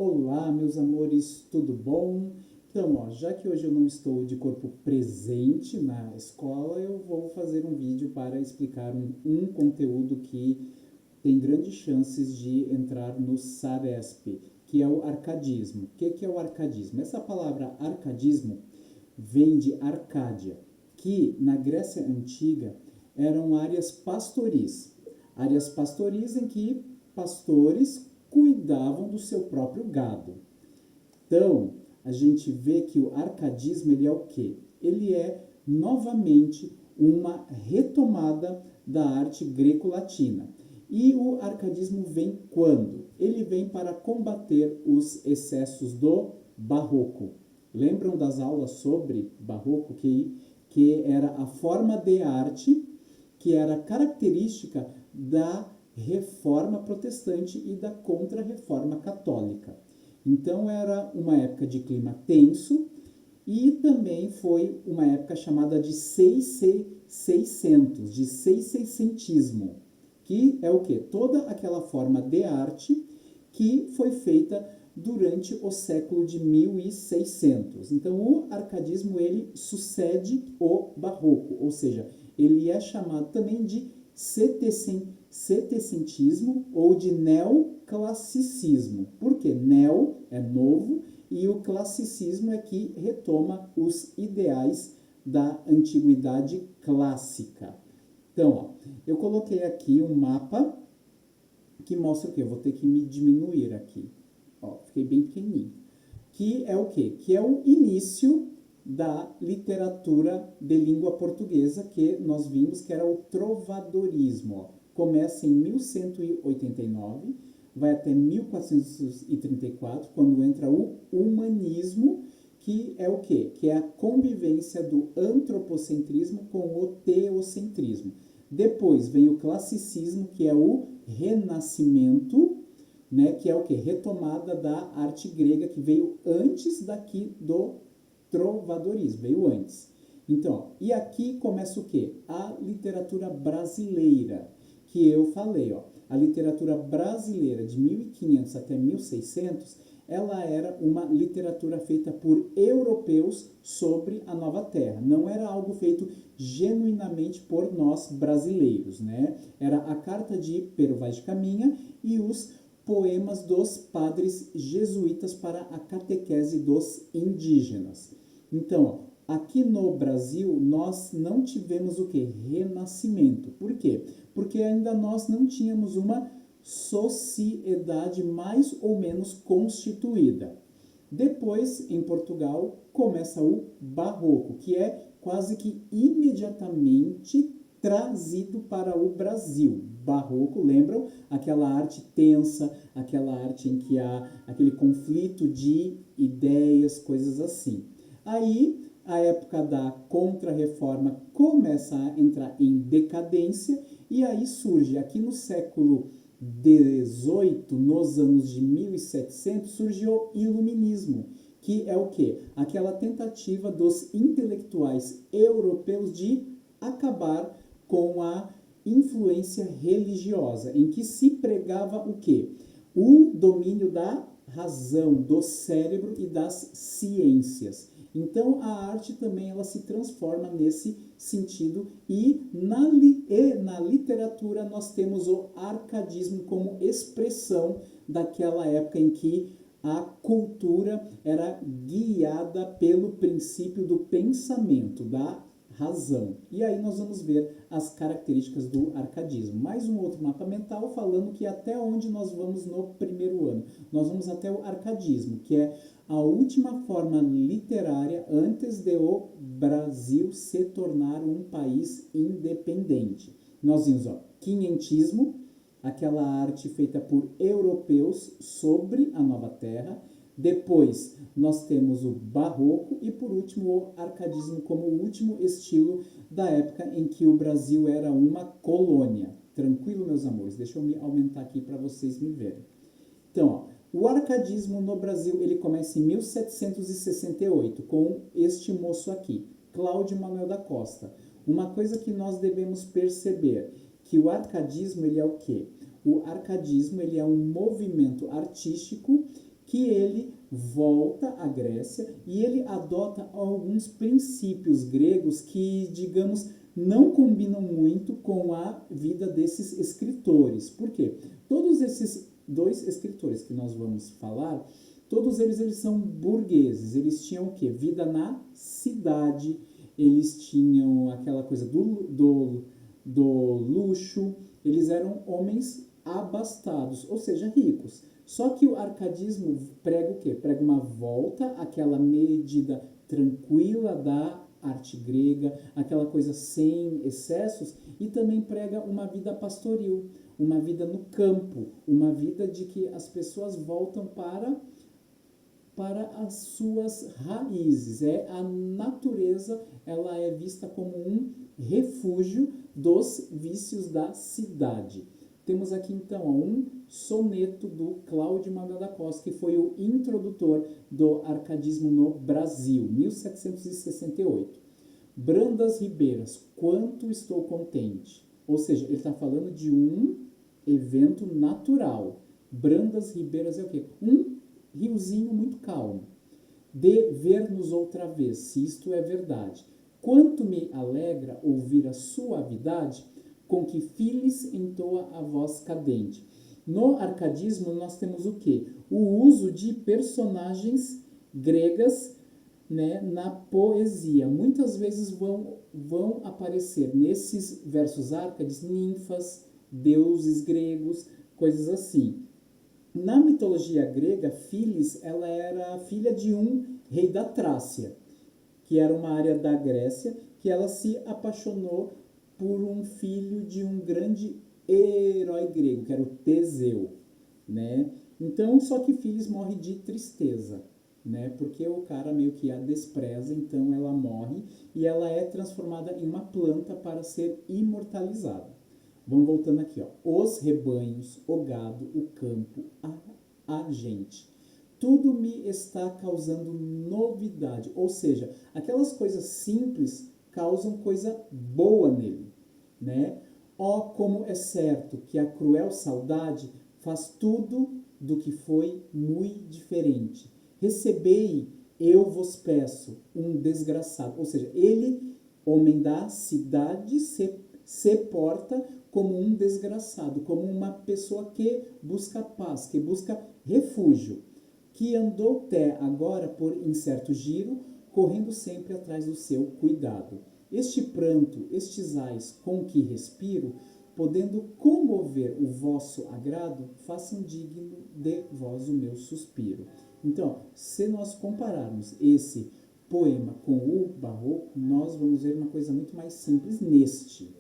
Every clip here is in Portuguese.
Olá, meus amores, tudo bom? Então, já que hoje eu não estou de corpo presente na escola, eu vou fazer um vídeo para explicar um conteúdo que tem grandes chances de entrar no SARESP, que é o arcadismo. O que é o arcadismo? Essa palavra arcadismo vem de Arcádia, que na Grécia Antiga eram áreas pastoris. Áreas pastoris em que pastores cuidavam do seu próprio gado. Então, a gente vê que o arcadismo ele é o quê? Ele é novamente uma retomada da arte greco-latina. E o arcadismo vem quando? Ele vem para combater os excessos do barroco. Lembram das aulas sobre barroco, que era a forma de arte que era característica da reforma protestante e da contra-reforma católica. Então era uma época de clima tenso e também foi uma época chamada de 600, de seiscentismo, que é o quê? Toda aquela forma de arte que foi feita durante o século de 1600. Então o arcadismo ele sucede o barroco, ou seja, ele é chamado também de setecentismo ou de neoclassicismo. Por quê? Neo é novo e o classicismo é que retoma os ideais da antiguidade clássica. Então, eu coloquei aqui um mapa que mostra o quê? Eu vou ter que me diminuir aqui. Fiquei bem pequenininho. Que é o quê? Que é o início da literatura de língua portuguesa que nós vimos que era o trovadorismo. Começa em 1189, vai até 1434, quando entra o humanismo, que é o quê? Que é a convivência do antropocentrismo com o teocentrismo. Depois vem o classicismo, que é o renascimento, né, que é o quê? Retomada da arte grega, que veio antes daqui do trovadorismo, veio antes. Então, e aqui começa o quê? A literatura brasileira, que eu falei, a literatura brasileira de 1500 até 1600, ela era uma literatura feita por europeus sobre a Nova Terra. Não era algo feito genuinamente por nós brasileiros, né? Era a Carta de Pero Vaz de Caminha e os poemas dos padres jesuítas para a catequese dos indígenas. Então, aqui no Brasil, nós não tivemos o que? Renascimento. Por quê? Porque ainda nós não tínhamos uma sociedade mais ou menos constituída. Depois, em Portugal, começa o Barroco, que é quase que imediatamente trazido para o Brasil. Barroco, lembram? Aquela arte tensa, aquela arte em que há aquele conflito de ideias, coisas assim. Aí, a época da Contra-Reforma começa a entrar em decadência e aí surge, aqui no século XVIII, nos anos de 1700, surgiu o Iluminismo, que é o quê? Aquela tentativa dos intelectuais europeus de acabar com a influência religiosa, em que se pregava o quê? O domínio da razão, do cérebro e das ciências. Então a arte também ela se transforma nesse sentido e na literatura nós temos o arcadismo como expressão daquela época em que a cultura era guiada pelo princípio do pensamento, da razão. E aí nós vamos ver as características do arcadismo. Mais um outro mapa mental falando que até onde nós vamos no primeiro ano. Nós vamos até o arcadismo, que é a última forma literária antes de o Brasil se tornar um país independente. Nós vimos, quinhentismo, aquela arte feita por europeus sobre a Nova Terra. Depois nós temos o Barroco e por último o arcadismo como o último estilo da época em que o Brasil era uma colônia. Tranquilo, meus amores? Deixa eu me aumentar aqui para vocês me verem. Então, o arcadismo no Brasil ele começa em 1768 com este moço aqui, Cláudio Manuel da Costa. Uma coisa que nós devemos perceber, que o arcadismo ele é o quê? O arcadismo ele é um movimento artístico que ele volta à Grécia e ele adota alguns princípios gregos que, digamos, não combinam muito com a vida desses escritores. Por quê? Todos esses dois escritores que nós vamos falar, todos eles são burgueses. Eles tinham o quê? Vida na cidade, eles tinham aquela coisa do luxo, eles eram homens abastados, ou seja, ricos. Só que o arcadismo prega o quê? Prega uma volta àquela medida tranquila da arte grega, aquela coisa sem excessos, e também prega uma vida pastoril, uma vida no campo, uma vida de que as pessoas voltam para as suas raízes. A natureza, ela é vista como um refúgio dos vícios da cidade. Temos aqui então um soneto do Cláudio Manuel da Costa, que foi o introdutor do arcadismo no Brasil, 1768. Brandas ribeiras, quanto estou contente. Ou seja, ele está falando de um evento natural. Brandas ribeiras é o quê? Um riozinho muito calmo. De ver-nos outra vez, se isto é verdade. Quanto me alegra ouvir a suavidade com que Filis entoa a voz cadente. No arcadismo nós temos o quê? O uso de personagens gregas, né, na poesia. Muitas vezes vão aparecer nesses versos árcades ninfas, deuses gregos, coisas assim. Na mitologia grega, Filis, ela era filha de um rei da Trácia, que era uma área da Grécia, que ela se apaixonou por um filho de um grande herói grego, que era o Teseu, né? Então, só que Filis morre de tristeza, né? Porque o cara meio que a despreza, então ela morre e ela é transformada em uma planta para ser imortalizada. Vamos voltando aqui, ó. Os rebanhos, o gado, o campo, a gente. Tudo me está causando novidade. Ou seja, aquelas coisas simples causam coisa boa nele, né? Ó, como é certo que a cruel saudade faz tudo do que foi muito diferente. Recebei, eu vos peço, um desgraçado. Ou seja, ele, homem da cidade, se porta como um desgraçado, como uma pessoa que busca paz, que busca refúgio, que andou até agora por incerto giro, correndo sempre atrás do seu cuidado. Este pranto, estes ais com que respiro, podendo comover o vosso agrado, façam digno de vós o meu suspiro. Então, se nós compararmos esse poema com o barroco, nós vamos ver uma coisa muito mais simples neste.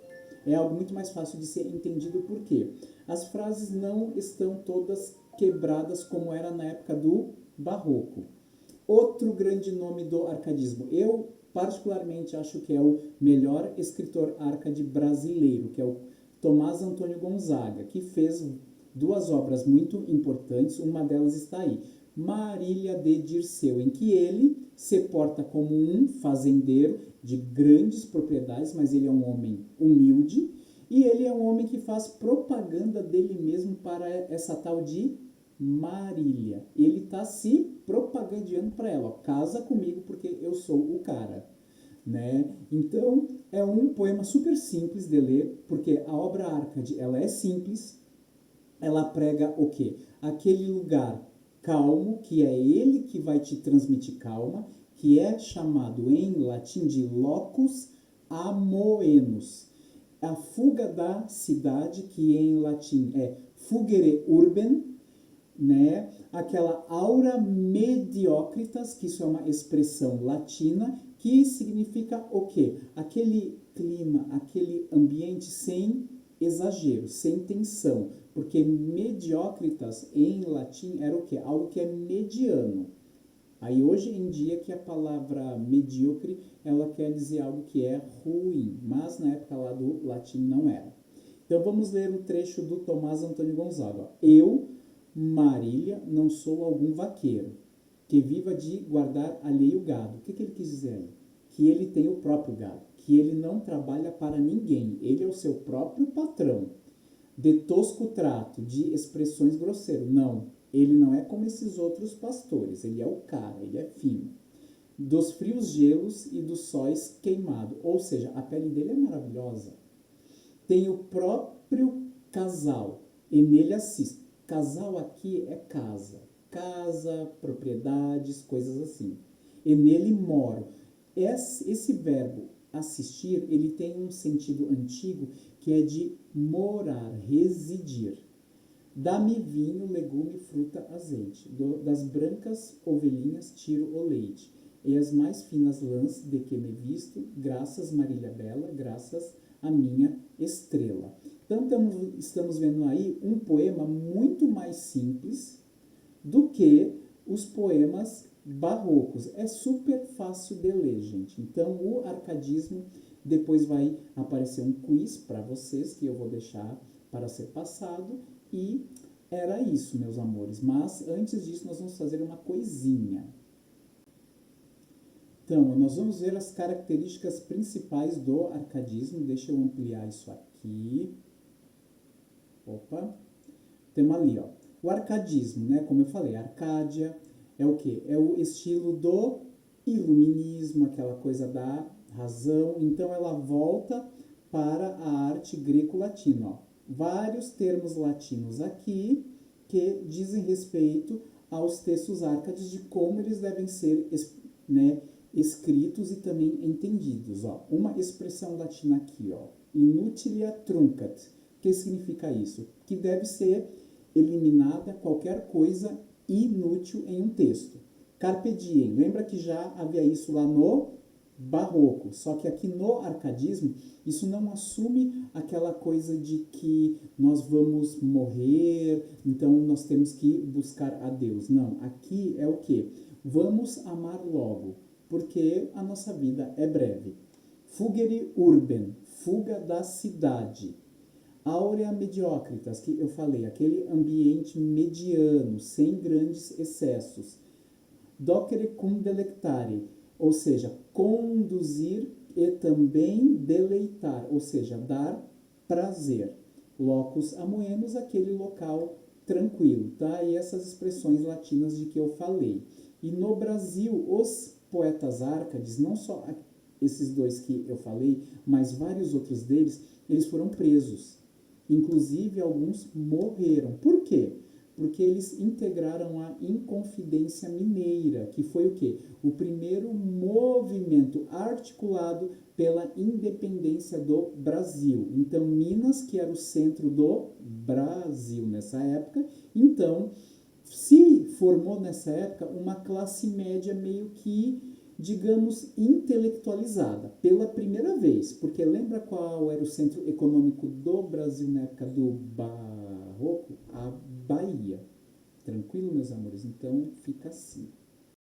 É algo muito mais fácil de ser entendido porque as frases não estão todas quebradas como era na época do barroco. Outro grande nome do arcadismo, eu particularmente acho que é o melhor escritor arcade brasileiro, que é o Tomás Antônio Gonzaga, que fez duas obras muito importantes, uma delas está aí, Marília de Dirceu, em que ele se porta como um fazendeiro de grandes propriedades, mas ele é um homem humilde e ele é um homem que faz propaganda dele mesmo para essa tal de Marília. Ele está se propagandeando para ela, ó, casa comigo porque eu sou o cara, né? Então é um poema super simples de ler, porque a obra Arcade, ela é simples, ela prega o quê? Aquele lugar calmo, que é ele que vai te transmitir calma, que é chamado em latim de locus amoenus. A fuga da cidade, que em latim é fugere urbem, né? Aquela aura mediocritas, que isso é uma expressão latina, que significa o quê? Aquele clima, aquele ambiente sem exagero, sem tensão, porque mediocritas em latim era o quê? Algo que é mediano. Aí hoje em dia que a palavra medíocre, ela quer dizer algo que é ruim, mas na época lá do latim não era. Então vamos ler o trecho do Tomás Antônio Gonzaga. Eu, Marília, não sou algum vaqueiro, que viva de guardar alheio gado. O que ele quis dizer aí? Que ele tem o próprio gado, que ele não trabalha para ninguém, ele é o seu próprio patrão. De tosco trato, de expressões grosseiras. Não, Ele não é como esses outros pastores, ele é o cara, ele é fino. Dos frios gelos e dos sóis queimado. Ou seja, a pele dele é maravilhosa. Tem o próprio casal, e nele assiste. Casal aqui é casa. Casa, propriedades, coisas assim. E nele moro. Esse verbo assistir, ele tem um sentido antigo que é de morar, residir. Dá-me vinho, legume, fruta, azeite. Das brancas ovelhinhas tiro o leite. E as mais finas lãs de que me visto, graças Marília Bela, graças a minha estrela. Então estamos vendo aí um poema muito mais simples do que os poemas barrocos. É super fácil de ler, gente. Então o arcadismo, depois vai aparecer um quiz para vocês que eu vou deixar para ser passado. E era isso, meus amores. Mas antes disso, nós vamos fazer uma coisinha. Então, nós vamos ver as características principais do arcadismo. Deixa eu ampliar isso aqui. Opa. Temos ali, ó. O arcadismo, né? Como eu falei, Arcádia é o quê? É o estilo do iluminismo, aquela coisa da razão. Então, ela volta para a arte greco-latina, ó. Vários termos latinos aqui que dizem respeito aos textos árcades de como eles devem ser, né, escritos e também entendidos. Ó. Uma expressão latina aqui, ó, inutilia truncat. O que significa isso? Que deve ser eliminada qualquer coisa inútil em um texto. Carpe diem, lembra que já havia isso lá no barroco, só que aqui no arcadismo isso não assume aquela coisa de que nós vamos morrer, então nós temos que buscar a Deus. Não, aqui é o que? Vamos amar logo, porque a nossa vida é breve. Fugere urben, fuga da cidade. Aurea mediocritas, que eu falei, aquele ambiente mediano, sem grandes excessos. Docere cum delectare, ou seja, conduzir e também deleitar, ou seja, dar prazer. Locus amoenos, aquele local tranquilo, tá? E essas expressões latinas de que eu falei. E no Brasil, os poetas árcades, não só esses dois que eu falei, mas vários outros deles, eles foram presos. Inclusive, alguns morreram. Por quê? Porque eles integraram a Inconfidência Mineira, que foi o quê? O primeiro movimento articulado pela independência do Brasil. Então, Minas, que era o centro do Brasil nessa época, então se formou nessa época uma classe média meio que, digamos, intelectualizada pela primeira vez, porque lembra qual era o centro econômico do Brasil na época do Barroco? A Bahia. Tranquilo, meus amores? Então fica assim.